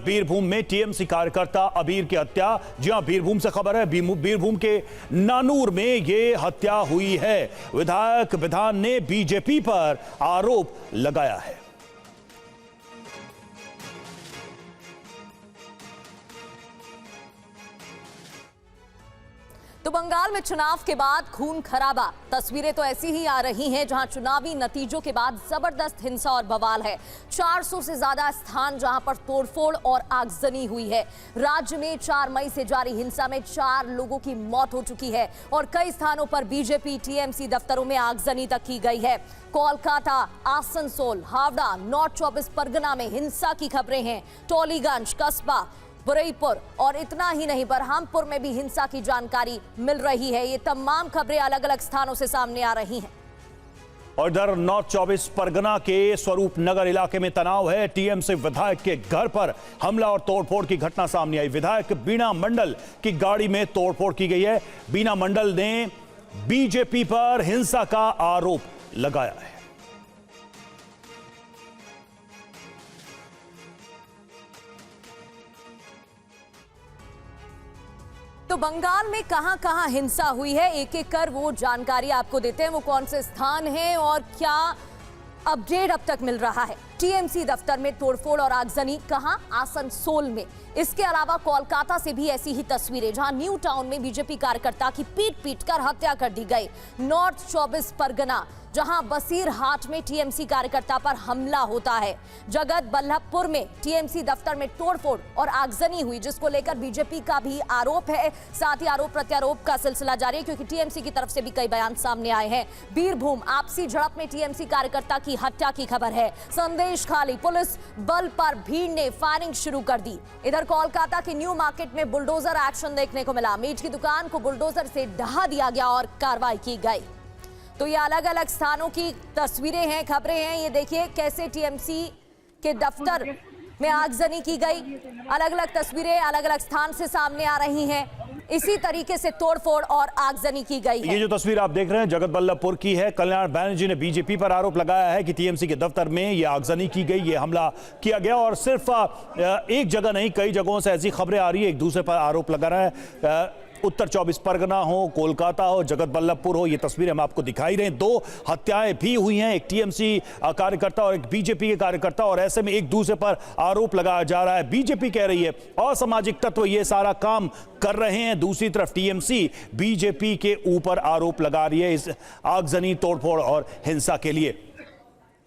बीरभूम में टीएमसी कार्यकर्ता अबीर की हत्या। जी हां, बीरभूम से खबर है। बीरभूम के नानूर में यह हत्या हुई है। विधायक विधान ने बीजेपी पर आरोप लगाया है। तो बंगाल में चुनाव के बाद खून खराबा तस्वीरें तो ऐसी ही आ रही हैं, जहां चुनावी नतीजों के बाद जबरदस्त हिंसा और बवाल है। 400 से ज्यादा स्थान जहां पर तोड़फोड़ और आगजनी हुई है। राज्य में 4 मई से जारी हिंसा में 4 लोगों की मौत हो चुकी है और कई स्थानों पर बीजेपी टीएमसी दफ्तरों में आगजनी तक की गई है। कोलकाता, आसनसोल, हावड़ा, नॉर्थ 24 परगना में हिंसा की खबरें हैं। टोलीगंज, कस्बा, बुरईपुर और इतना ही नहीं, बरहामपुर में भी हिंसा की जानकारी मिल रही है। ये तमाम खबरें अलग अलग स्थानों से सामने आ रही हैं। और इधर नॉर्थ 24 परगना के स्वरूप नगर इलाके में तनाव है। टीएमसी विधायक के घर पर हमला और तोड़फोड़ की घटना सामने आई। विधायक बीना मंडल की गाड़ी में तोड़फोड़ की गई है। बीना मंडल ने बीजेपी पर हिंसा का आरोप लगाया है। तो बंगाल में कहां-कहां हिंसा हुई है, एक एक कर वो जानकारी आपको देते हैं। वो कौन से स्थान हैं और क्या अपडेट अब तक मिल रहा है। टीएमसी दफ्तर में तोड़फोड़ और आगजनी कहां? आसनसोल में। इसके अलावा कोलकाता से भी ऐसी ही तस्वीरें, जहां न्यू टाउन में बीजेपी कार्यकर्ता की पीट कर हत्या कर दी गई। नॉर्थ 24 परगना, जहां बसीरहाट में टीएमसी कार्यकर्ता पर हमला होता है। जगत बल्लभपुर में टीएमसी दफ्तर में तोड़फोड़ और आगजनी हुई, जिसको लेकर बीजेपी का भी आरोप है। साथ ही आरोप प्रत्यारोप का सिलसिला जारी है, क्योंकि टीएमसी की तरफ से भी कई बयान सामने आए हैं। बीरभूम, आपसी झड़प में टीएमसी कार्यकर्ता की हत्या की खबर है। संदेश खाली, पुलिस बल पर भीड़ ने फायरिंग शुरू कर दी। इधर कोलकाता के न्यू मार्केट में बुलडोजर एक्शन देखने को मिला। मीट की दुकान को बुलडोजर से ढहा दिया गया और कार्रवाई की गई। तो ये अलग अलग स्थानों की तस्वीरें हैं, खबरें हैं। ये देखिए कैसे टीएमसी के दफ्तर में आगजनी की गई। अलग अलग तस्वीरें अलग अलग स्थान से सामने आ रही हैं। इसी तरीके से तोड़फोड़ और आगजनी की गई है। ये जो तस्वीर आप देख रहे हैं जगत बल्लभपुर की है। कल्याण बैनर्जी ने बीजेपी पर आरोप लगाया है कि टीएमसी के दफ्तर में ये आगजनी की गई, ये हमला किया गया। और सिर्फ एक जगह नहीं, कई जगहों से ऐसी खबरें आ रही है, एक दूसरे पर आरोप लगा रहा है। उत्तर 24 परगना हो, कोलकाता हो, जगत बल्लभपुर हो, ये तस्वीरें हम आपको दिखाई रहे हैं। 2 हत्याएं भी हुई हैं, एक टीएमसी कार्यकर्ता और एक बीजेपी के कार्यकर्ता, और ऐसे में एक दूसरे पर आरोप लगाया जा रहा है। बीजेपी कह रही है असामाजिक तत्व ये सारा काम कर रहे हैं, दूसरी तरफ टीएमसी बीजेपी के ऊपर आरोप लगा रही है इस आगजनी, तोड़फोड़ और हिंसा के लिए।